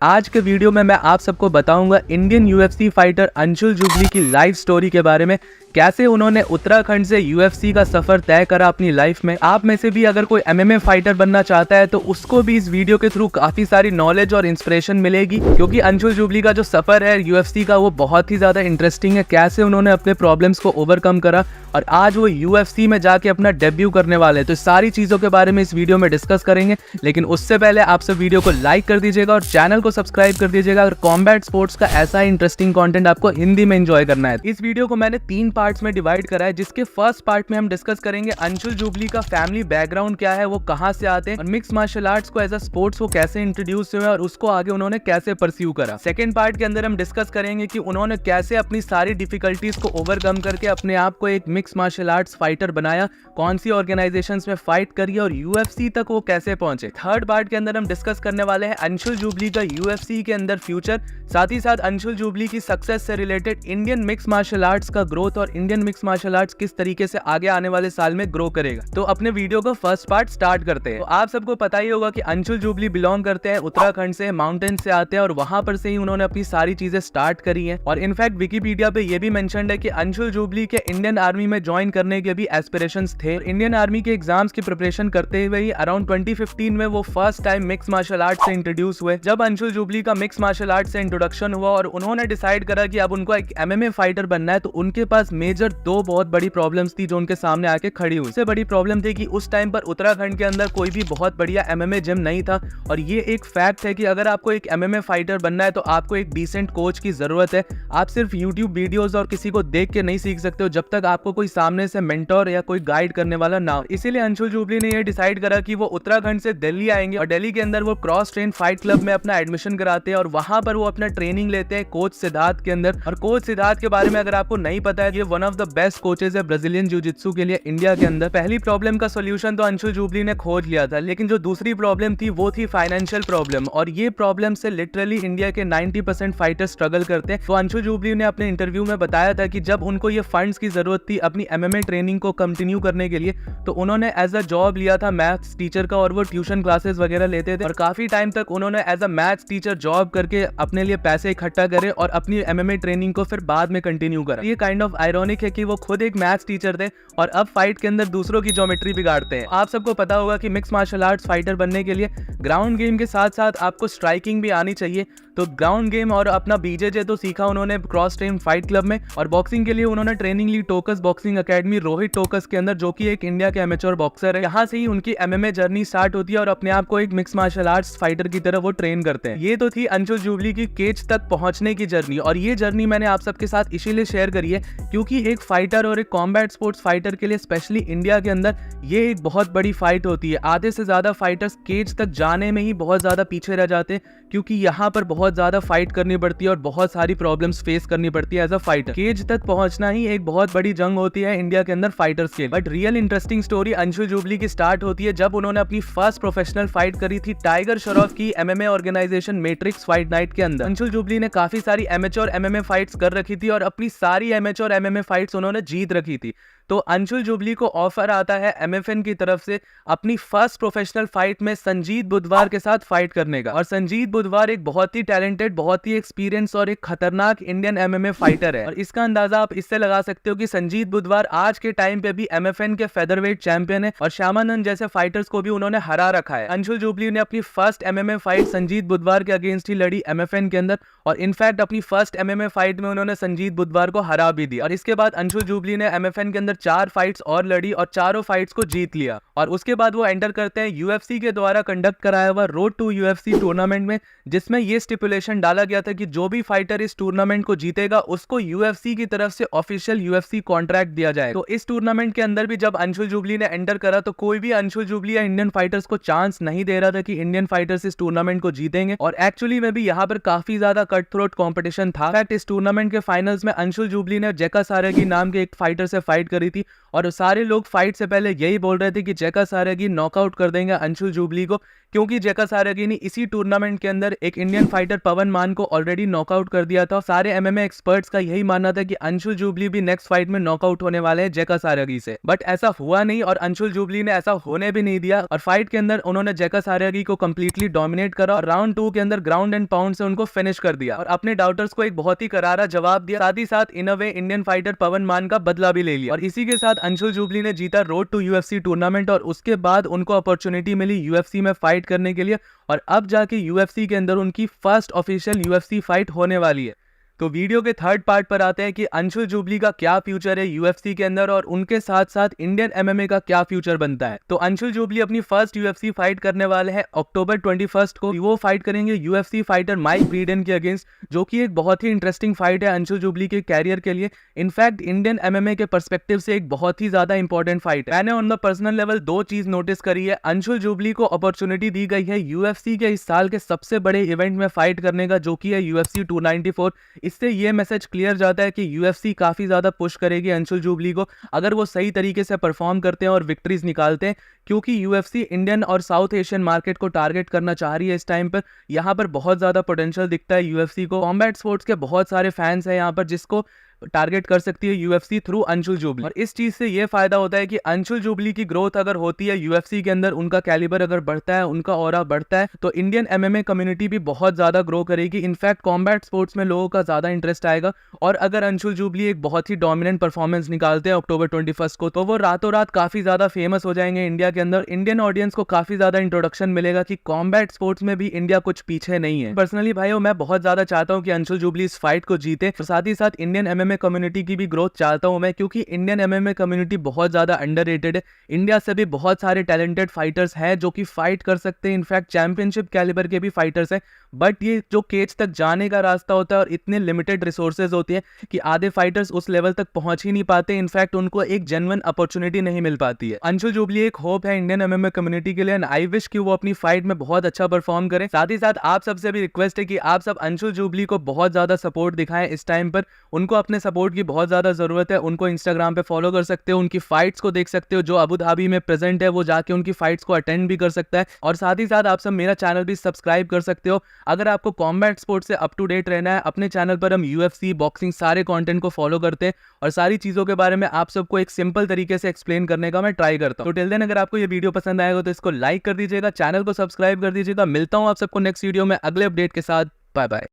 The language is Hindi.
आज के वीडियो में मैं आप सबको बताऊंगा Indian UFC fighter Anshul Jubli की लाइफ स्टोरी के बारे में, कैसे उन्होंने उत्तराखंड से यूएफसी का सफर तय करा अपनी लाइफ में। आप में से भी अगर कोई एमएमए फाइटर बनना चाहता है तो उसको भी इस वीडियो के थ्रू काफी सारी नॉलेज और इंस्पिरेशन मिलेगी, क्योंकि अंशुल जुबली का जो सफर है यूएफसी का वो बहुत ही ज्यादा इंटरेस्टिंग है। कैसे उन्होंने अपने प्रॉब्लम्स को ओवरकम करा और आज वो यूएफसी में जाके अपना डेब्यू करने वाले हैं। तो सारी चीजों के बारे में इस वीडियो में डिस्कस करेंगे, लेकिन उससे पहले आप सब वीडियो को लाइक कर दीजिएगा और चैनल को सब्सक्राइब कर दीजिएगा अगर कॉम्बैट स्पोर्ट्स का ऐसा इंटरेस्टिंग कंटेंट आपको हिंदी में एंजॉय करना है। इस वीडियो को मैंने 3 पार्ट्स में डिवाइड करा है, जिसके फर्स्ट पार्ट में हम डिस्कस करेंगे अंशुल जुबली का फैमिली बैकग्राउंड क्या है, वो कहां से आते हैं और मिक्स मार्शल आर्ट्स को एज अ स्पोर्ट्स वो कैसे इंट्रोड्यूस हुए और उसको आगे उन्होंने कैसे परस्यू करा। सेकंड पार्ट के अंदर हम डिस्कस करेंगे कि उन्होंने कैसे अपनी सारी डिफिकल्टीज को ओवरकम करके अपने आप को एक मिक्स मार्शल आर्ट्स फाइटर बनाया, कौन सी ऑर्गेनाइजेशंस में फाइट करी और यूएफसी तक वो कैसे पहुंचे। थर्ड पार्ट के अंदर हम डिस्कस करने वाले हैं अंशुल जुबली का यूएफसी के अंदर फ्यूचर, साथ ही साथ अंशुल जुबली की सक्सेस से related Indian mix martial arts का ग्रोथ और इंडियन मिक्स मार्शल आर्ट्स किस तरीके से आगे आने वाले साल में ग्रो करेगा। तो अपने वीडियो का फर्स्ट पार्ट स्टार्ट करते हैं। तो आप सबको पता ही होगा कि अंशुल जुबली बिलोंग करते हैं उत्तराखंड से, माउंटेन से आते हैं और वहां पर से ही उन्होंने अपनी सारी चीजें स्टार्ट करी हैं। और इनफैक्ट विकिपीडिया पे ये भी मेंशन्ड है कि अंशुल जुबली के इंडियन आर्मी में ज्वाइन करने के भी एस्पिरेशंस थे। इंडियन आर्मी के एग्जाम्स की प्रिपरेशन करते हुए ही अराउंड 2015 में वो first time mix martial art से इंट्रोड्यूस हुए। जब अंशुल जुबली का मिक्स मार्शल आर्ट से इंट्रोडक्शन हुआ और उन्होंने डिसाइड करा कि अब उनको एक एमएमए फाइटर बनना है, तो उनके पास मेजर 2 बहुत बड़ी प्रॉब्लम्स थी जो उनके सामने आके खड़ी हुई। सबसे बड़ी प्रॉब्लम थी कि उस टाइम पर उत्तराखंड के अंदर कोई भी बहुत बढ़िया एमएमए जिम नहीं था। और ये एक फैक्ट है कि अगर आपको एक एमएमए फाइटर बनना है तो आपको एक डिसेंट कोच की जरूरत है। आप सिर्फ यूट्यूब वीडियोस और किसी को देख के नहीं सीख सकते हो जब तक आपको कोई सामने से मेंटोर या कोई गाइड करने वाला ना हो। इसीलिए अंशुल जुबली ने यह डिसाइड करा कि वो उत्तराखंड से दिल्ली आएंगे और दिल्ली के अंदर वो क्रॉस ट्रेन फाइट क्लब में अपना एडमिशन कराते हैं और वहां पर वो अपना ट्रेनिंग लेते हैं कोच सिद्धार्थ के अंदर। और कोच सिद्धार्थ के बारे में अगर आपको नहीं पता है, ये one of the best coaches है ब्राजीलियन जिu-जित्सु के लिए इंडिया के अंदर। पहली प्रॉब्लम का सोल्यूशन तो अंशुल जुबली ने खोज लिया था, लेकिन जो दूसरी प्रॉब्लम थी वो थी फाइनेंशियल प्रॉब्लम, और ये प्रॉब्लम से लिटरली इंडिया के 90% फाइटर स्ट्रगल करते हैं। तो अंशुल जुबली ने अपने इंटरव्यू में बताया था कि जब उनको ये फंड्स की जरूरत थी अपनी एमएमए ट्रेनिंग को कंटिन्यू करने के लिए, तो उन्होंने एज अ जॉब लिया था मैथ्स टीचर का और वो ट्यूशन क्लासेस वगैरह लेते थे। और काफी टाइम तक उन्होंने as a maths teacher job करके अपने लिए पैसे इकट्ठा करे और अपनी एमएमए ट्रेनिंग को फिर बाद में कंटिन्यू करा। ये काइंड ऑफ आयरॉनिक है कि वो खुद एक मैथ्स टीचर थे और अब फाइट के अंदर दूसरों की ज्योमेट्री बिगाड़ते हैं। आप सबको पता होगा कि मिक्स मार्शल आर्ट्स फाइटर बनने के लिए ग्राउंड गेम के साथ साथ आपको स्ट्राइकिंग भी आनी चाहिए। तो ग्राउंड गेम और अपना बीजेजे तो सीखा उन्होंने क्रॉस ट्रेन फाइट क्लब में, और बॉक्सिंग के लिए उन्होंने ट्रेनिंग ली टोकस बॉक्सिंग एकेडमी रोहित टोकस के अंदर, जो कि एक इंडिया के एमेच्योर बॉक्सर है। यहाँ से ही उनकी एमएमए जर्नी स्टार्ट होती है और अपने आप को एक मिक्स मार्शल आर्ट्स फाइटर की तरह वो ट्रेन करते हैं। ये तो थी अंशुल जुबली की केज तक पहुंचने की जर्नी, और ये जर्नी मैंने आप सबके साथ इसीलिए शेयर करी है क्योंकि एक फाइटर और एक कॉम्बैट स्पोर्ट्स फाइटर के लिए स्पेशली इंडिया के अंदर ये एक बहुत बड़ी फाइट होती है। आधे से ज्यादा फाइटर्स केज तक जाने में ही बहुत ज्यादा पीछे रह जाते हैं, क्योंकि यहाँ पर बहुत ज्यादा फाइट करनी पड़ती है और बहुत सारी प्रॉब्लम्स फेस करनी पड़ती है एज अ फाइटर। केज तक पहुंचना ही एक बहुत बड़ी जंग होती है इंडिया के अंदर फाइटर्स के। But real interesting story Anshul Jubli की स्टार्ट होती है जब उन्होंने अपनी फर्स्ट प्रोफेशनल फाइट करी थी टाइगर श्रॉफ की MMA organization Matrix Fight Night के अंदर। अंशुल जुबली ने काफी सारी एमेच्योर एमएमए फाइट्स कर रखी थी और अपनी सारी एमेच्योर एमएमए फाइट्स उन्होंने जीत रखी थी। तो अंशुल जुबली को ऑफर आता है एमएफएन की तरफ से अपनी फर्स्ट प्रोफेशनल फाइट में संजीत बुधवार के साथ फाइट करने का। और संजीत बुधवार एक बहुत ही टैलेंटेड, बहुत ही एक्सपीरियंस और एक खतरनाक इंडियन एमएमए फाइटर है। और इसका अंदाजा आप इससे लगा सकते हो कि संजीत बुधवार आज के टाइम पे भी एमएफएन के फेदरवेट चैंपियन है और श्यामानंद जैसे फाइटर्स को भी उन्होंने हरा रखा है। अंशुल जुबली ने अपनी फर्स्ट एमएमए फाइट संजीत बुधवार के अगेंस्ट ही लड़ी एमएफएन के अंदर, और इनफैक्ट अपनी फर्स्ट एमएमए फाइट में उन्होंने संजीत बुधवार को हरा भी दी। और इसके बाद अंशुल जुबली ने एमएफएन के अंदर 4 फाइट्स और लड़ी और चारों फाइट्स को जीत लिया। और उसके बाद वो एंटर करते हैं यूएफसी के द्वारा कंडक्ट कराया हुआ रोड टू यूएफसी टूर्नामेंट में, जिसमें ये स्टिपुलेशन डाला गया था कि जो भी फाइटर इस टूर्नामेंट को जीतेगा उसको यूएफसी की तरफ से ऑफिशियल यूएफसी कॉन्ट्रैक्ट दिया जाए। तो इस टूर्नामेंट के अंदर भी जब अंशुल जुबली ने एंटर करा तो कोई भी अंशुल जुबली या इंडियन फाइटर्स को चांस नहीं दे रहा था कि इंडियन फाइटर्स इस टूर्नामेंट को जीतेंगे। और एक्चुअली में भी यहाँ पर काफी ज्यादा कट थ्रोट कॉम्पिटिशन था। इस टूर्नामेंट के फाइनल्स में अंशुल जुबली ने जेका सारेगी नाम के एक फाइटर से फाइट करी रही थी और सारे लोग फाइट से पहले यही बोल रहे थे कि जैका सारगी नॉकआउट कर देंगे अंशुल जुबली को, क्योंकि जैका सारगी ने इसी टूर्नामेंट के अंदर एक इंडियन फाइटर पवन मान को ऑलरेडी नॉकआउट कर दिया था। सारे एमएमए एक्सपर्ट्स का यही मानना था कि अंशुल जुबली भी नेक्स्ट फाइट में नॉकआउट होने वाले हैं जैका सारगी से, बट ऐसा हुआ नहीं और अंशुल जुबली ने ऐसा होने भी नहीं दिया और फाइट के अंदर उन्होंने जैका सारगी को कंप्लीटली डोमिनेट करा और राउंड 2 के अंदर ग्राउंड एंड पाउंड से उनको फिनिश कर दिया और अपने डाउटर्स को एक बहुत ही करारा जवाब दिया। साथ ही साथ इन अ वे इंडियन फाइटर पवन मान का बदला भी ले लिया और इसी के साथ अंशुल जुबली ने जीता रोड टू यूएफसी टूर्नामेंट और उसके बाद उनको अपॉर्चुनिटी मिली यूएफसी में फाइट करने के लिए और अब जाके यूएफसी के अंदर उनकी फर्स्ट ऑफिशियल यूएफसी फाइट होने वाली है। तो वीडियो के थर्ड पार्ट पर आते हैं कि अंशुल जुबली का क्या फ्यूचर है यूएफसी के अंदर और उनके साथ साथ इंडियन एमएमए का क्या फ्यूचर बनता है। तो अंशुल जुबली अपनी फर्स्ट यूएफसी फाइट करने वाले हैं अक्टूबर 21 को। वो फाइट करेंगे यूएफसी फाइटर माइक ब्रीडन के अगेंस्ट, जो कि एक बहुत ही इंटरेस्टिंग फाइट है अंशुल जुबली के कैरियर के लिए। इनफैक्ट इंडियन एमएमए के पर्सपेक्टिव से एक बहुत ही ज्यादा इंपॉर्टेंट फाइट है। मैंने ऑन द पर्सनल लेवल दो चीज नोटिस करी है। अंशुल जुबली को अपॉर्चुनिटी दी गई है यूएफसी के इस साल के सबसे बड़े इवेंट में फाइट करने का, जो कि है यूएफसी 294। इससे ये मैसेज क्लियर जाता है कि यूएफसी काफी ज्यादा पुश करेगी अंशुल जुबली को अगर वो सही तरीके से परफॉर्म करते हैं और विक्ट्रीज निकालते हैं, क्योंकि यूएफसी इंडियन और साउथ एशियन मार्केट को टारगेट करना चाह रही है इस टाइम पर। यहाँ पर बहुत ज्यादा पोटेंशियल दिखता है यूएफसी को। कॉम्बैट स्पोर्ट्स के बहुत सारे फैंस हैं यहाँ पर जिसको टारगेट कर सकती है यूएफसी थ्रू अंशुल जुबली और इस चीज से ये फायदा होता है कि अंशुल जुबली की ग्रोथ अगर होती है यूएफसी के अंदर, उनका कैलिबर अगर बढ़ता है, उनका ऑरा बढ़ता है, तो इंडियन एमएमए कम्युनिटी भी बहुत ज्यादा ग्रो करेगी। इनफैक्ट कॉम्बैट स्पोर्ट्स में लोगों का ज्यादा इंटरेस्ट आएगा और अगर अंशुल जुबली एक बहुत ही डोमिनेंट परफॉर्मेंस निकालते हैं अक्टूबर 21 को, तो वो रातों रात काफी ज्यादा फेमस हो जाएंगे इंडिया के अंदर। इंडियन ऑडियंस को काफी ज्यादा इंट्रोडक्शन मिलेगा कि कॉम्बैट स्पोर्ट्स में भी इंडिया कुछ पीछे नहीं है। पर्सनली भाइयों, मैं बहुत ज्यादा चाहता हूँ कि अंशुल जुबली इस फाइट को जीते और साथ ही साथ इंडियन एमएमए कम्युनिटी की भी ग्रोथ चाहता हूं मैं, क्योंकि इंडियन एमएमए कम्युनिटी बहुत ज्यादा अंडररेटेड है। इंडिया से भी बहुत सारे टैलेंटेड फाइटर्स हैं जो कि फाइट कर सकते हैं, इनफैक्ट चैंपियनशिप कैलिबर के भी फाइटर्स हैं, बट ये जो केज तक जाने का रास्ता होता है और इतने लिमिटेड रिसोर्सेज होती है कि आधे फाइटर्स उस लेवल तक पहुंच ही नहीं पाते। इनफैक्ट उनको एक जेन्युइन अपॉर्चुनिटी नहीं मिल पाती है। अंशुल जुबली एक होप है इंडियन एमएमए कम्युनिटी के लिए एंड आई विश कि वो अपनी फाइट में बहुत अच्छा परफॉर्म करें। साथ ही साथ आप सबसे भी रिक्वेस्ट है कि आप सब अंशुल जुबली को बहुत ज्यादा सपोर्ट दिखाएं इस टाइम पर। उनको अपने सपोर्ट की बहुत ज्यादा जरूरत है। उनको इंस्टाग्राम पे फॉलो कर सकते हो, उनकी फाइट्स को देख सकते हो, जो अबू धाबी में प्रेजेंट है वो जाके उनकी फाइट्स को अटेंड भी कर सकता है और साथ ही साथ आप सब मेरा चैनल भी सब्सक्राइब कर सकते हो। अगर आपको कॉम्बैट स्पोर्ट्स से अप टू डेट रहना है, अपने चैनल पर हम यूएफसी, बॉक्सिंग सारे कंटेंट को फॉलो करते हैं और सारी चीजों के बारे में आप सबको एक सिंपल तरीके से एक्सप्लेन करने का मैं ट्राई करता हूं। तो टिल देन अगर आपको ये वीडियो पसंद आएगा तो इसको लाइक कर दीजिएगा, चैनल को सब्सक्राइब कर दीजिएगा। मिलता हूं आप सबको नेक्स्ट वीडियो में अगले अपडेट के साथ। Bye bye.